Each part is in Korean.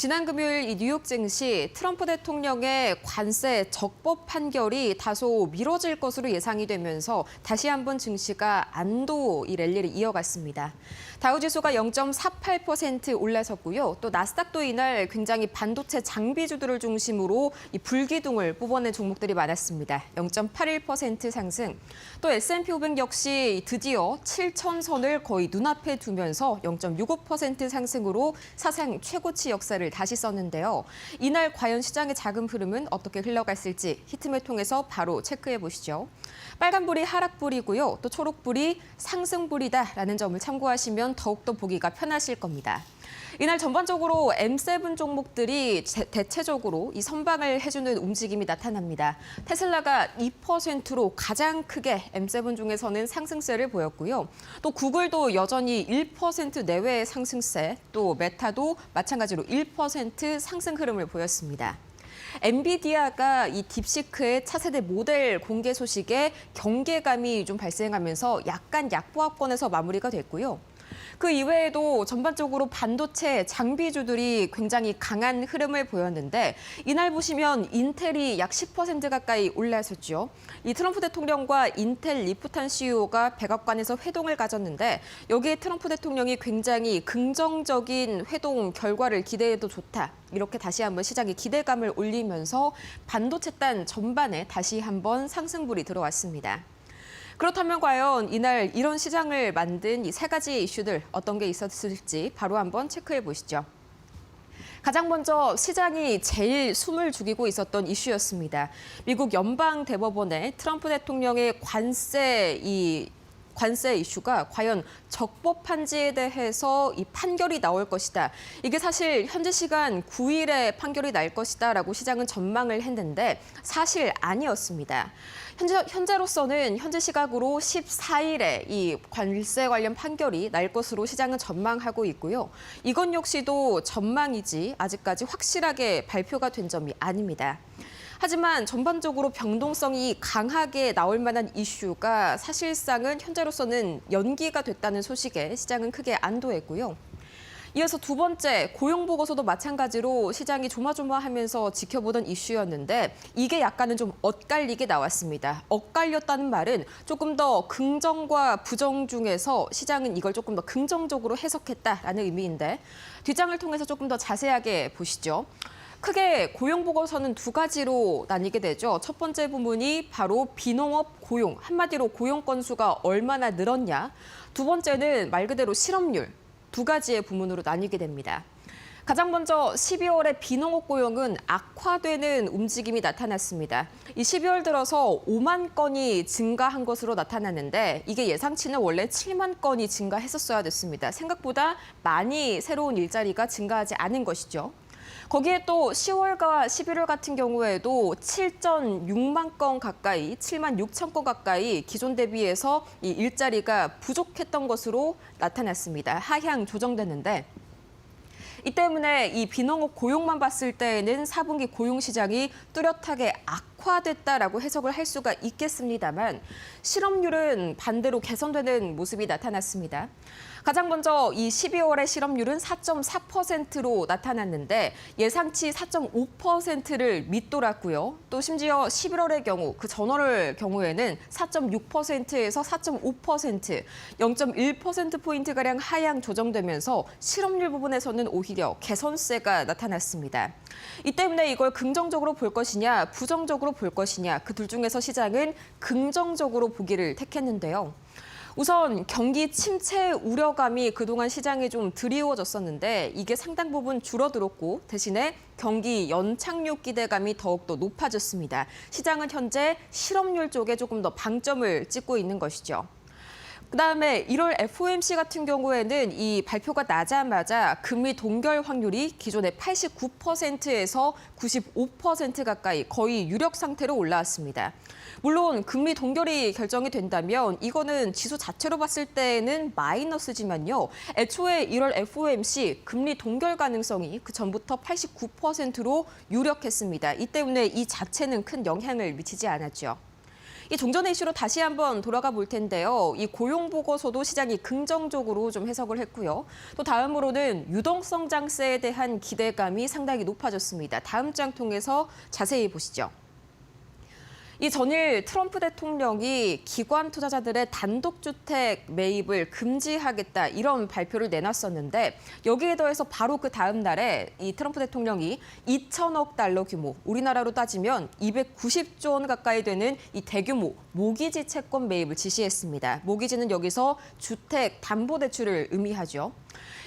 지난 금요일 이 뉴욕 증시 트럼프 대통령의 관세 적법 판결이 다소 미뤄질 것으로 예상이 되면서 다시 한번 증시가 안도 이 랠리를 이어갔습니다. 다우지수가 0.48% 올라섰고요. 또 나스닥도 이날 굉장히 반도체 장비주들을 중심으로 이 불기둥을 뽑아낸 종목들이 많았습니다. 0.81% 상승. 또 S&P 500 역시 드디어 7,000선을 거의 눈앞에 두면서 0.65% 상승으로 사상 최고치 역사를 다시 썼는데요. 이날 과연 시장의 자금 흐름은 어떻게 흘러갔을지 히트맵 통해서 바로 체크해 보시죠. 빨간불이 하락불이고요. 또 초록불이 상승불이다라는 점을 참고하시면 더욱더 보기가 편하실 겁니다. 이날 전반적으로 M7 종목들이 대체적으로 이 선방을 해주는 움직임이 나타납니다. 테슬라가 2%로 가장 크게 M7 중에서는 상승세를 보였고요. 또 구글도 여전히 1% 내외의 상승세, 또 메타도 마찬가지로 1% 상승 흐름을 보였습니다. 엔비디아가 이 딥시크의 차세대 모델 공개 소식에 경계감이 좀 발생하면서 약간 약보합권에서 마무리가 됐고요. 그 이외에도 전반적으로 반도체 장비주들이 굉장히 강한 흐름을 보였는데 이날 보시면 인텔이 약 10% 가까이 올라섰죠. 이 트럼프 대통령과 인텔 리프탄 CEO가 백악관에서 회동을 가졌는데 여기에 트럼프 대통령이 굉장히 긍정적인 회동 결과를 기대해도 좋다. 이렇게 다시 한번 시장에 기대감을 올리면서 반도체단 전반에 다시 한번 상승불이 들어왔습니다. 그렇다면 과연 이날 이런 시장을 만든 이 세 가지 이슈들 어떤 게 있었을지 바로 한번 체크해 보시죠. 가장 먼저 시장이 제일 숨을 죽이고 있었던 이슈였습니다. 미국 연방대법원의 트럼프 대통령의 관세 이슈가 과연 적법한지에 대해서 이 판결이 나올 것이다. 이게 사실 현재 시간 9일에 판결이 날 것이다라고 시장은 전망을 했는데 사실 아니었습니다. 현재로서는 현재 시각으로 14일에 이 관세 관련 판결이 날 것으로 시장은 전망하고 있고요. 이건 역시도 전망이지 아직까지 확실하게 발표가 된 점이 아닙니다. 하지만 전반적으로 변동성이 강하게 나올 만한 이슈가 사실상은 현재로서는 연기가 됐다는 소식에 시장은 크게 안도했고요. 이어서 두 번째, 고용보고서도 마찬가지로 시장이 조마조마하면서 지켜보던 이슈였는데 이게 약간은 좀 엇갈리게 나왔습니다. 엇갈렸다는 말은 조금 더 긍정과 부정 중에서 시장은 이걸 조금 더 긍정적으로 해석했다라는 의미인데 뒷장을 통해서 조금 더 자세하게 보시죠. 크게 고용보고서는 두 가지로 나뉘게 되죠. 첫 번째 부분이 바로 비농업 고용, 한마디로 고용 건수가 얼마나 늘었냐. 두 번째는 말 그대로 실업률, 두 가지의 부문으로 나뉘게 됩니다. 가장 먼저 12월의 비농업 고용은 악화되는 움직임이 나타났습니다. 이 12월 들어서 5만 건이 증가한 것으로 나타났는데 이게 예상치는 원래 7만 건이 증가했었어야 됐습니다. 생각보다 많이 새로운 일자리가 증가하지 않은 것이죠. 거기에 또 10월과 11월 같은 경우에도 7.6만 건 가까이, 7만 6천 건 가까이 기존 대비해서 이 일자리가 부족했던 것으로 나타났습니다. 하향 조정됐는데 이 때문에 이 비농업 고용만 봤을 때에는 4분기 고용 시장이 뚜렷하게 악화됐다라고 해석을 할 수가 있겠습니다만 실업률은 반대로 개선되는 모습이 나타났습니다. 가장 먼저 이 12월의 실업률은 4.4%로 나타났는데 예상치 4.5%를 밑돌았고요. 또 심지어 11월의 경우, 그 전월의 경우에는 4.6%에서 4.5%, 0.1%포인트가량 하향 조정되면서 실업률 부분에서는 오히려 개선세가 나타났습니다. 이 때문에 이걸 긍정적으로 볼 것이냐, 부정적으로 볼 것이냐, 그 둘 중에서 시장은 긍정적으로 보기를 택했는데요. 우선 경기 침체 우려감이 그동안 시장에 좀 드리워졌었는데 이게 상당 부분 줄어들었고 대신에 경기 연착륙 기대감이 더욱더 높아졌습니다. 시장은 현재 실업률 쪽에 조금 더 방점을 찍고 있는 것이죠. 그다음에 1월 FOMC 같은 경우에는 이 발표가 나자마자 금리 동결 확률이 기존의 89%에서 95% 가까이 거의 유력 상태로 올라왔습니다. 물론 금리 동결이 결정이 된다면 이거는 지수 자체로 봤을 때는 마이너스지만요. 애초에 1월 FOMC 금리 동결 가능성이 그 전부터 89%로 유력했습니다. 이 때문에 이 자체는 큰 영향을 미치지 않았죠. 이 종전의 이슈로 다시 한번 돌아가 볼 텐데요. 이 고용 보고서도 시장이 긍정적으로 좀 해석을 했고요. 또 다음으로는 유동성 장세에 대한 기대감이 상당히 높아졌습니다. 다음 장 통해서 자세히 보시죠. 이 전일 트럼프 대통령이 기관 투자자들의 단독주택 매입을 금지하겠다 이런 발표를 내놨었는데 여기에 더해서 바로 그 다음 날에 이 트럼프 대통령이 2천억 달러 규모, 우리나라로 따지면 290조 원 가까이 되는 이 대규모 모기지 채권 매입을 지시했습니다. 모기지는 여기서 주택 담보대출을 의미하죠.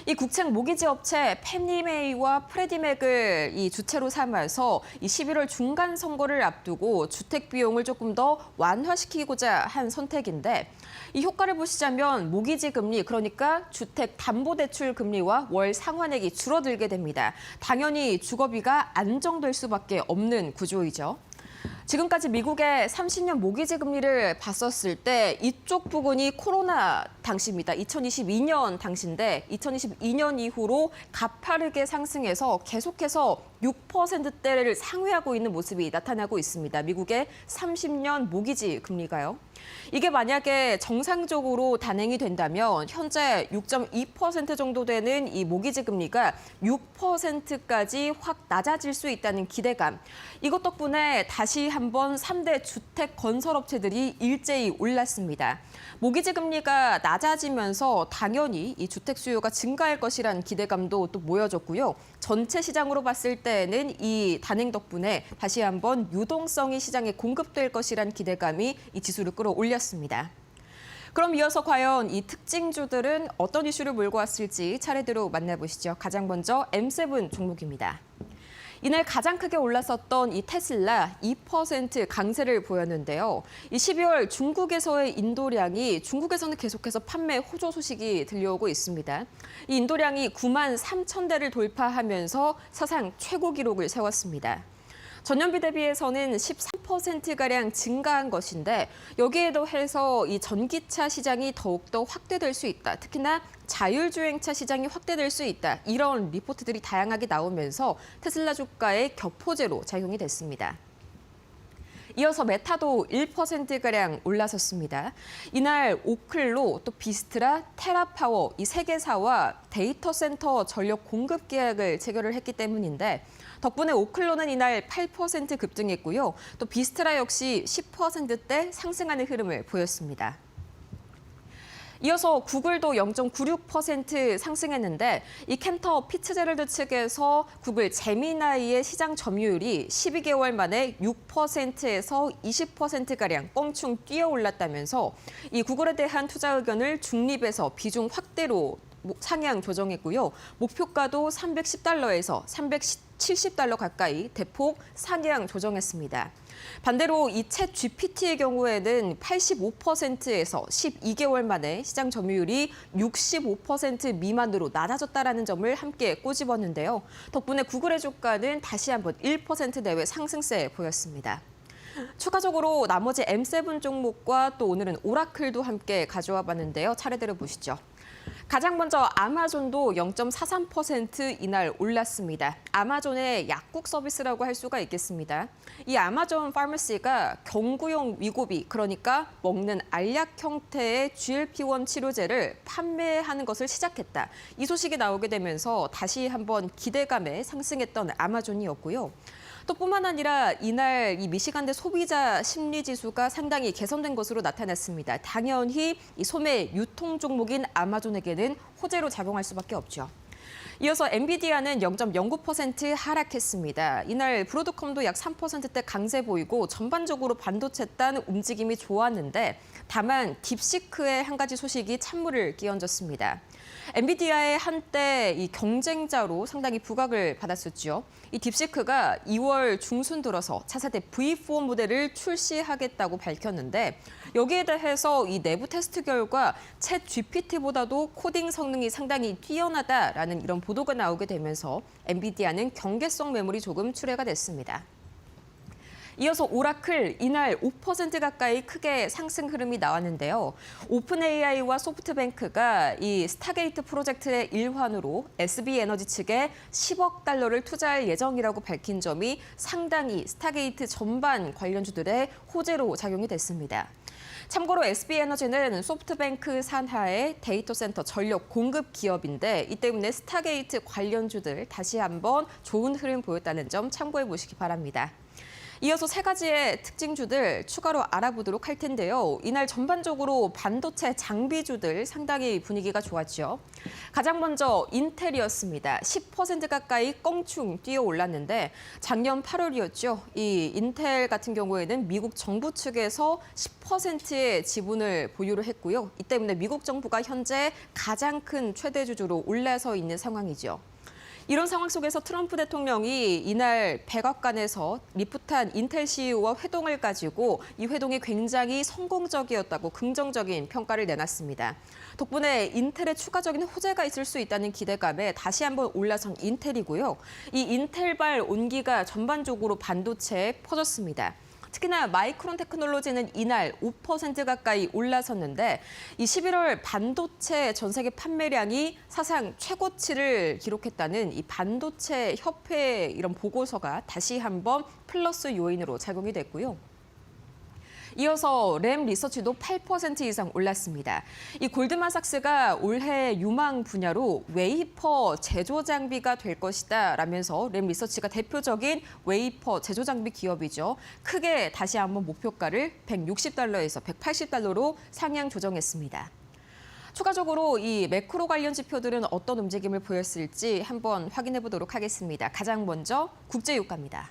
이 국책 모기지 업체 팬니메이와 프레디맥을 이 주체로 삼아서 이 11월 중간 선거를 앞두고 주택 비용을 조금 더 완화시키고자 한 선택인데 이 효과를 보시자면 모기지 금리, 그러니까 주택 담보대출 금리와 월 상환액이 줄어들게 됩니다. 당연히 주거비가 안정될 수밖에 없는 구조이죠. 지금까지 미국의 30년 모기지 금리를 봤었을 때 이쪽 부분이 코로나 당시입니다. 2022년 당시인데 2022년 이후로 가파르게 상승해서 계속해서 6%대를 상회하고 있는 모습이 나타나고 있습니다. 미국의 30년 모기지 금리가요. 이게 만약에 정상적으로 단행이 된다면 현재 6.2% 정도 되는 이 모기지 금리가 6%까지 확 낮아질 수 있다는 기대감. 이것 덕분에 다시 한번 3대 주택 건설업체들이 일제히 올랐습니다. 모기지 금리가 낮아지면서 당연히 이 주택 수요가 증가할 것이란 기대감도 또 모여졌고요. 전체 시장으로 봤을 때는 이 단행 덕분에 다시 한번 유동성이 시장에 공급될 것이란 기대감이 이 지수를 끌어올렸습니다. 그럼 이어서 과연 이 특징주들은 어떤 이슈를 몰고 왔을지 차례대로 만나보시죠. 가장 먼저 M7 종목입니다. 이날 가장 크게 올랐었던 이 테슬라 2% 강세를 보였는데요. 이 12월 중국에서의 인도량이 중국에서는 계속해서 판매 호조 소식이 들려오고 있습니다. 이 인도량이 9만 3천 대를 돌파하면서 사상 최고 기록을 세웠습니다. 전년비 대비해서는 13%가량 증가한 것인데 여기에 더해서 이 전기차 시장이 더욱더 확대될 수 있다. 특히나 자율주행차 시장이 확대될 수 있다. 이런 리포트들이 다양하게 나오면서 테슬라 주가의 격포제로 작용이 됐습니다. 이어서 메타도 1%가량 올라섰습니다. 이날 오클로, 또 비스트라, 테라파워 이 세 개사와 데이터 센터 전력 공급 계약을 체결을 했기 때문인데 덕분에 오클로는 이날 8% 급등했고요. 또 비스트라 역시 10%대 상승하는 흐름을 보였습니다. 이어서 구글도 0.96% 상승했는데 이 캔터 피츠제럴드 측에서 구글 제미나이의 시장 점유율이 12개월 만에 6%에서 20%가량 껑충 뛰어 올랐다면서 이 구글에 대한 투자 의견을 중립에서 비중 확대로 상향 조정했고요. 목표가도 310달러에서 370달러 가까이 대폭 상향 조정했습니다. 반대로 이 챗 GPT의 경우에는 85%에서 12개월 만에 시장 점유율이 65% 미만으로 낮아졌다는 점을 함께 꼬집었는데요. 덕분에 구글의 주가는 다시 한번 1% 내외 상승세 보였습니다. 추가적으로 나머지 M7 종목과 또 오늘은 오라클도 함께 가져와 봤는데요. 차례대로 보시죠. 가장 먼저 아마존도 0.43% 이날 올랐습니다. 아마존의 약국 서비스라고 할 수가 있겠습니다. 이 아마존 파머시가 경구용 위고비, 그러니까 먹는 알약 형태의 GLP-1 치료제를 판매하는 것을 시작했다. 이 소식이 나오게 되면서 다시 한번 기대감에 상승했던 아마존이었고요. 또 뿐만 아니라 이날 이 미시간대 소비자 심리 지수가 상당히 개선된 것으로 나타났습니다. 당연히 이 소매 유통 종목인 아마존에게는 호재로 작용할 수밖에 없죠. 이어서 엔비디아는 0.09% 하락했습니다. 이날 브로드컴도 약 3%대 강세 보이고 전반적으로 반도체 단 움직임이 좋았는데 다만 딥시크의 한 가지 소식이 찬물을 끼얹었습니다. 엔비디아의 한때 이 경쟁자로 상당히 부각을 받았었죠. 이 딥시크가 2월 중순 들어서 차세대 V4 모델을 출시하겠다고 밝혔는데 여기에 대해서 이 내부 테스트 결과 챗 GPT보다도 코딩 성능이 상당히 뛰어나다라는 이런 보도가 나오게 되면서 엔비디아는 경계성 매물이 조금 출회가 됐습니다. 이어서 오라클 이날 5% 가까이 크게 상승 흐름이 나왔는데요. 오픈 AI와 소프트뱅크가 이 스타게이트 프로젝트의 일환으로 SB에너지 측에 10억 달러를 투자할 예정이라고 밝힌 점이 상당히 스타게이트 전반 관련주들의 호재로 작용이 됐습니다. 참고로 SB에너지는 소프트뱅크 산하의 데이터 센터 전력 공급 기업인데 이 때문에 스타게이트 관련주들 다시 한번 좋은 흐름 보였다는 점 참고해 보시기 바랍니다. 이어서 세 가지의 특징주들 추가로 알아보도록 할 텐데요. 이날 전반적으로 반도체 장비주들 상당히 분위기가 좋았죠. 가장 먼저 인텔이었습니다. 10% 가까이 껑충 뛰어 올랐는데 작년 8월이었죠. 이 인텔 같은 경우에는 미국 정부 측에서 10%의 지분을 보유를 했고요. 이 때문에 미국 정부가 현재 가장 큰 최대주주로 올라서 있는 상황이죠. 이런 상황 속에서 트럼프 대통령이 이날 백악관에서 리프탄 인텔 CEO와 회동을 가지고 이 회동이 굉장히 성공적이었다고 긍정적인 평가를 내놨습니다. 덕분에 인텔에 추가적인 호재가 있을 수 있다는 기대감에 다시 한번 올라선 인텔이고요. 이 인텔발 온기가 전반적으로 반도체에 퍼졌습니다. 특히나 마이크론 테크놀로지는 이날 5% 가까이 올라섰는데 이 11월 반도체 전 세계 판매량이 사상 최고치를 기록했다는 이 반도체 협회 이런 보고서가 다시 한번 플러스 요인으로 작용이 됐고요. 이어서 램 리서치도 8% 이상 올랐습니다. 이 골드만삭스가 올해 유망 분야로 웨이퍼 제조 장비가 될 것이다 라면서 램 리서치가 대표적인 웨이퍼 제조 장비 기업이죠. 크게 다시 한번 목표가를 160달러에서 180달러로 상향 조정했습니다. 추가적으로 이 매크로 관련 지표들은 어떤 움직임을 보였을지 한번 확인해 보도록 하겠습니다. 가장 먼저 국제유가입니다.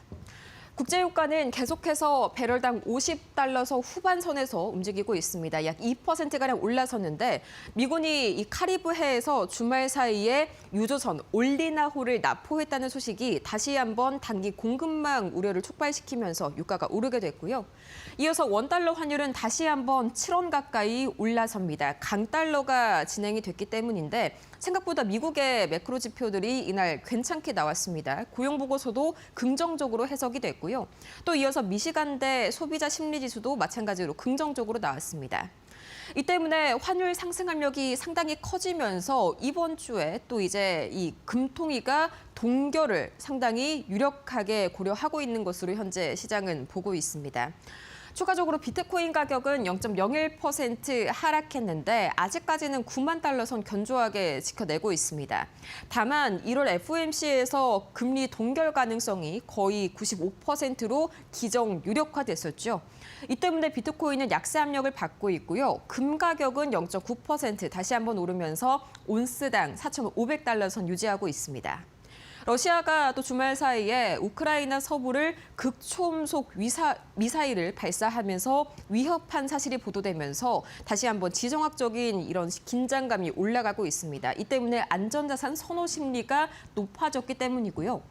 국제유가는 계속해서 배럴당 50달러서 후반선에서 움직이고 있습니다. 약 2%가량 올라섰는데 미군이 이 카리브해에서 주말 사이에 유조선 올리나호를 납포했다는 소식이 다시 한번 단기 공급망 우려를 촉발시키면서 유가가 오르게 됐고요. 이어서 원달러 환율은 다시 한번 7원 가까이 올라섭니다. 강달러가 진행이 됐기 때문인데 생각보다 미국의 매크로 지표들이 이날 괜찮게 나왔습니다. 고용보고서도 긍정적으로 해석이 됐고요. 또 이어서 미시간대 소비자 심리지수도 마찬가지로 긍정적으로 나왔습니다. 이 때문에 환율 상승 압력이 상당히 커지면서 이번 주에 또 이제 이 금통위가 동결을 상당히 유력하게 고려하고 있는 것으로 현재 시장은 보고 있습니다. 추가적으로 비트코인 가격은 0.01% 하락했는데 아직까지는 9만 달러 선 견조하게 지켜내고 있습니다. 다만 1월 FOMC에서 금리 동결 가능성이 거의 95%로 기정 유력화됐었죠. 이 때문에 비트코인은 약세 압력을 받고 있고요. 금 가격은 0.9% 다시 한번 오르면서 온스당 4,500달러 선 유지하고 있습니다. 러시아가 또 주말 사이에 우크라이나 서부를 극초음속 미사일을 발사하면서 위협한 사실이 보도되면서 다시 한번 지정학적인 이런 긴장감이 올라가고 있습니다. 이 때문에 안전자산 선호 심리가 높아졌기 때문이고요.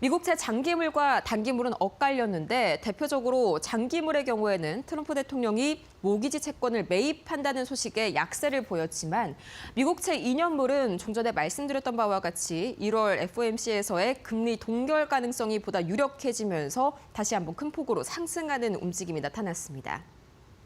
미국채 장기물과 단기물은 엇갈렸는데 대표적으로 장기물의 경우에는 트럼프 대통령이 모기지 채권을 매입한다는 소식에 약세를 보였지만 미국채 2년물은 좀 전에 말씀드렸던 바와 같이 1월 FOMC에서의 금리 동결 가능성이 보다 유력해지면서 다시 한번 큰 폭으로 상승하는 움직임이 나타났습니다.